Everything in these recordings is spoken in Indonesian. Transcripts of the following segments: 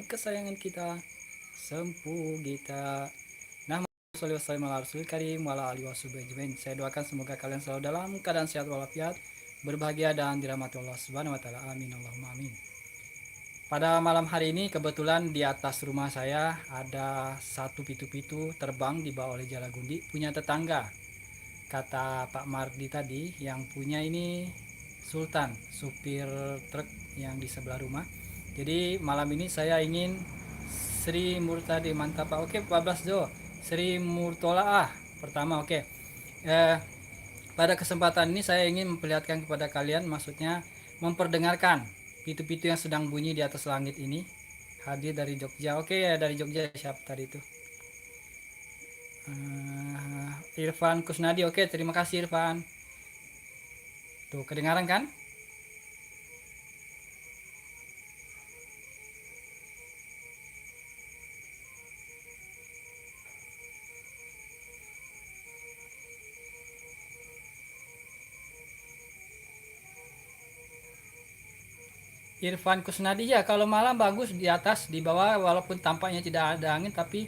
kesayangan kita, Sempu Gita. Nah, saya doakan semoga kalian selalu dalam keadaan sehat walafiat, berbahagia dan dirahmati Allah Subhanahu wa taala. Amin Allahumma amin. Pada malam hari ini kebetulan di atas rumah saya ada satu pitu-pitu terbang dibawa oleh Jalagundi, punya tetangga. Kata Pak Mardi tadi, yang punya ini Sultan, supir truk yang di sebelah rumah. Jadi malam ini saya ingin Sri Murtadi mantap Pak. Oke, 14 Jo. Sri Murtolaah pertama, oke. Pada kesempatan ini saya ingin memperlihatkan kepada kalian, maksudnya memperdengarkan pitu-pitu yang sedang bunyi di atas langit ini. Hadir dari Jogja. Oke ya, dari Jogja siapa tadi itu? Irfan Kusnadi. Oke, terima kasih Irfan. Tuh, kedengaran kan? Irfan Kusnadi ya, kalau malam bagus di atas, di bawah walaupun tampaknya tidak ada angin tapi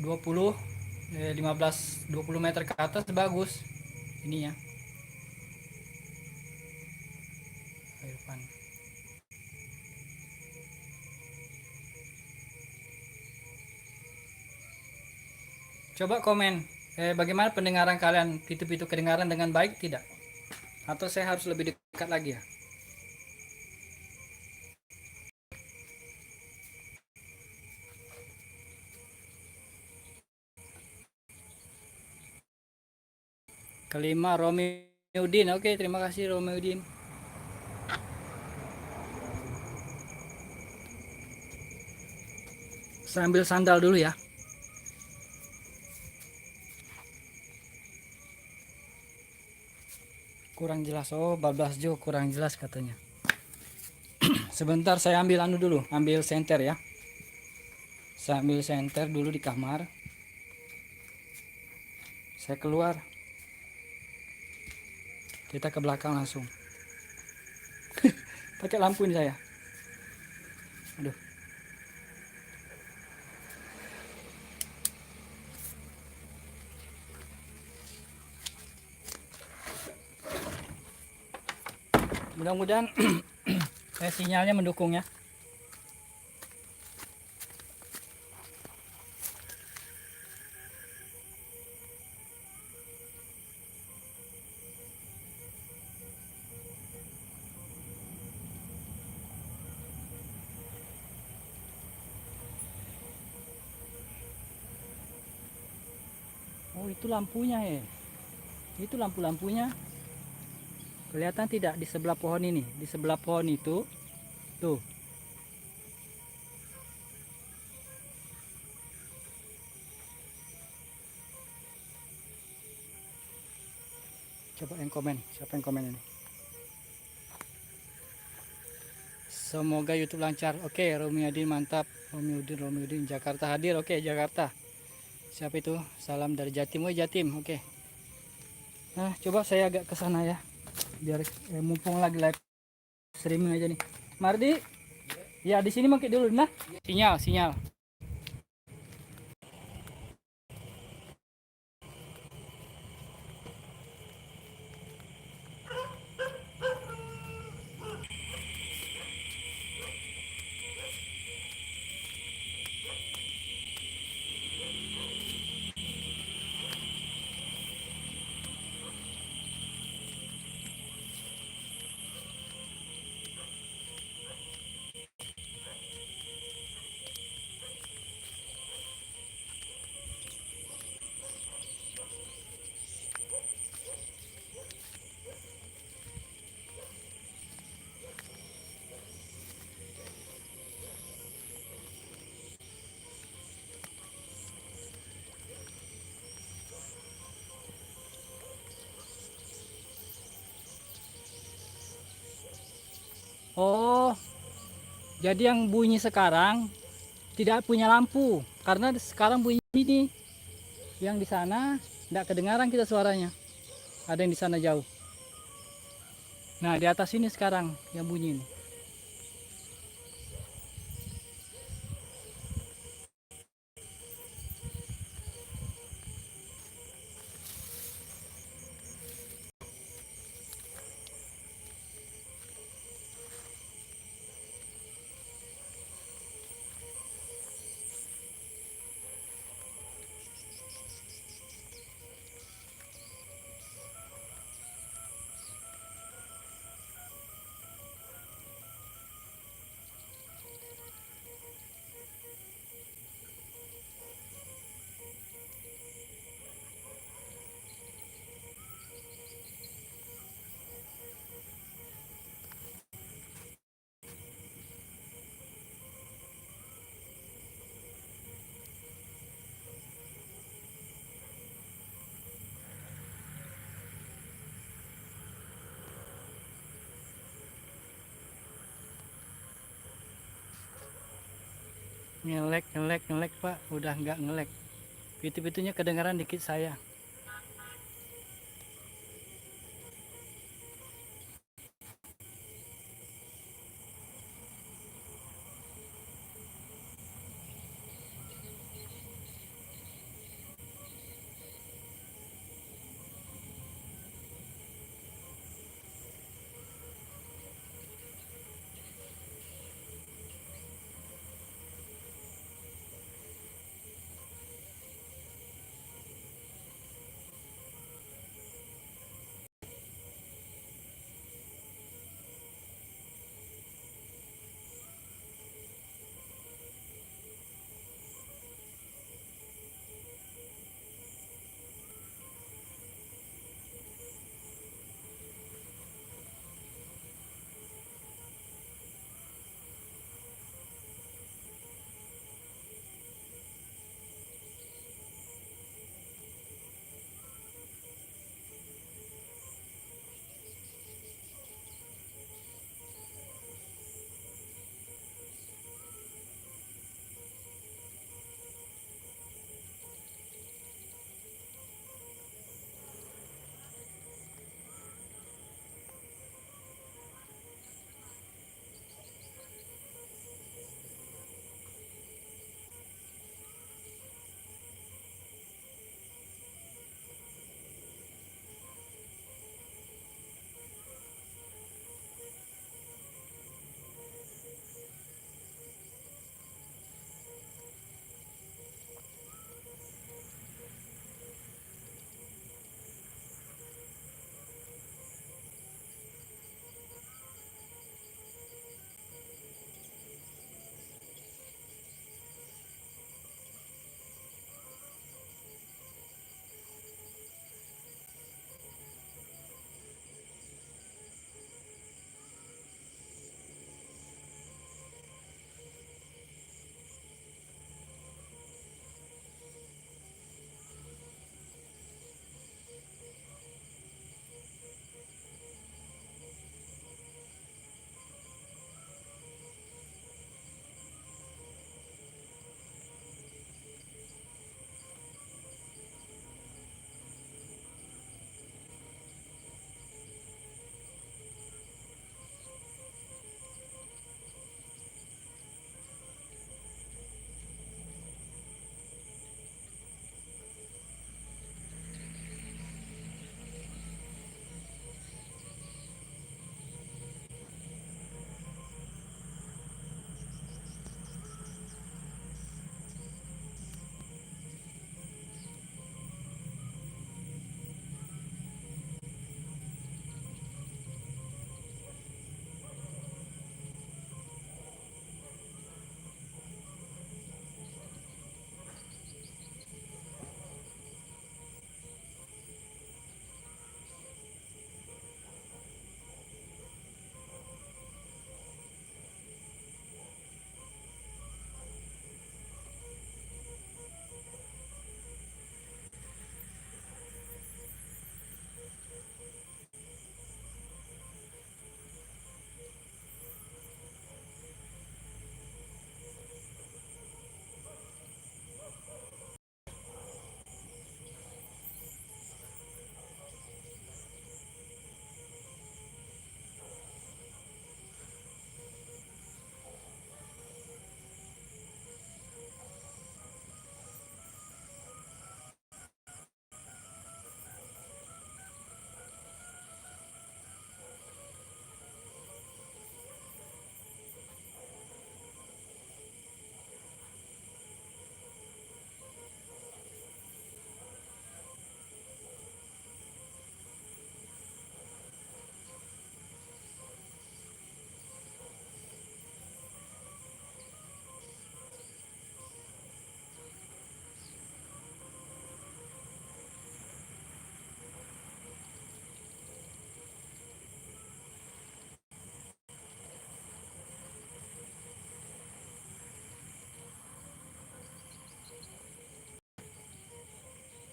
20 15 20 meter ke atas bagus ini ya. Irfan. Coba komen bagaimana pendengaran kalian, pitu-pitu kedengaran dengan baik tidak? Atau saya harus lebih dekat lagi ya? Kelima Romiudin. Oke, terima kasih Romiudin. Saya ambil sandal dulu ya. Kurang jelas. Oh, 14 Jo kurang jelas katanya. Sebentar saya ambil anu dulu, ambil senter ya. Saya ambil senter dulu di kamar. Saya keluar. Kita ke belakang langsung. Pakai lampu ini saya. Aduh. Mudah-mudahan sinyalnya mendukung ya. Oh, itu lampunya ya. Itu lampu-lampunya. Kelihatan tidak di sebelah pohon ini? Di sebelah pohon itu. Tuh. Coba yang komen. Siapa yang komen ini? Semoga YouTube lancar. Oke, Romiudin mantap. Romiudin Jakarta hadir. Oke, Jakarta. Siapa itu? Salam dari Jatim. Oh, Jatim. Oke. Nah, coba saya agak ke sana ya. Biar mumpung lagi live streaming aja nih. Mardi. Ya, di sini makin dulu nah. Sinyal. Oh, jadi yang bunyi sekarang tidak punya lampu karena sekarang bunyi ini. Yang di sana tidak kedengaran kita suaranya. Ada yang di sana jauh. Nah, di atas ini sekarang yang bunyi ini. Ngelek, ngelek, ngelek Pak. Udah nggak ngelek. Pitu-pitunya kedengaran dikit saya.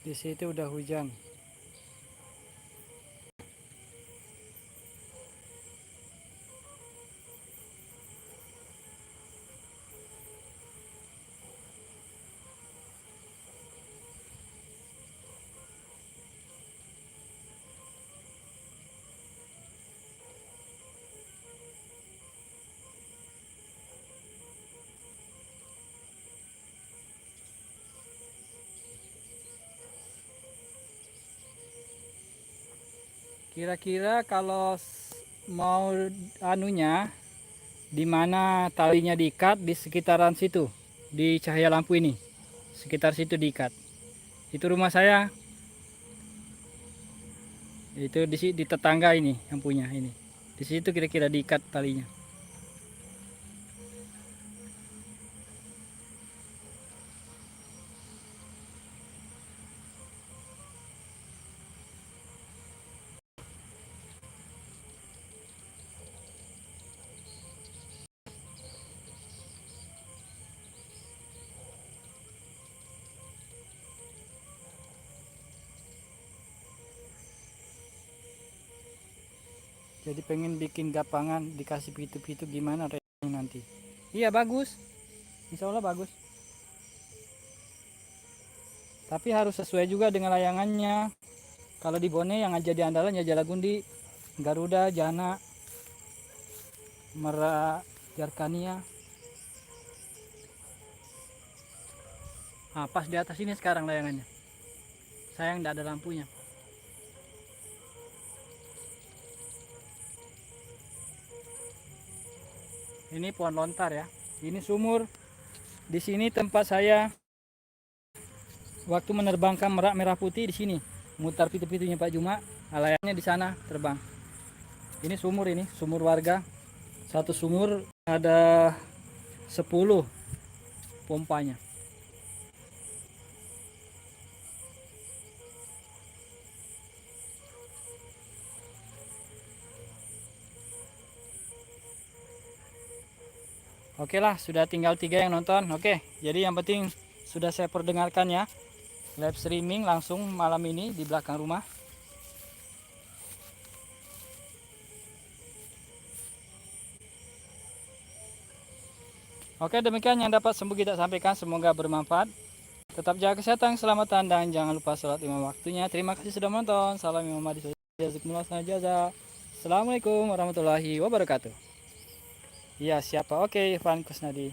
Di situ udah hujan. Kira-kira kalau mau anunya, di mana talinya diikat di sekitaran situ, di cahaya lampu ini, sekitar situ diikat. Itu rumah saya. Itu di tetangga ini yang punya ini. Di situ kira-kira diikat talinya. Jadi pengen bikin gapangan dikasih pitu-pitu gimana nanti. Iya bagus. Insya Allah bagus. Tapi harus sesuai juga dengan layangannya. Kalau di Bone yang jadi andalan ya Jalagundi, Garuda, Jana, Merak, Jarkania. Nah, pas di atas ini sekarang layangannya. Sayang tidak ada lampunya. Ini pohon lontar ya. Ini sumur. Di sini tempat saya waktu menerbangkan merak merah putih di sini. Mutar pitu-pitunya Pak Juma, layangannya di sana terbang. Ini sumur warga. Satu sumur ada 10 pompanya. Oke lah, sudah tinggal 3 yang nonton. Oke, jadi yang penting sudah saya perdengarkan ya. Live streaming langsung malam ini di belakang rumah. Oke, demikian yang dapat kita sampaikan. Semoga bermanfaat. Tetap jaga kesehatan, keselamatan, dan jangan lupa sholat 5 waktunya. Terima kasih sudah menonton. Salam Imam Mahdi. Assalamualaikum warahmatullahi wabarakatuh. Iya, siapa? Oke, Irfan Kusnadi.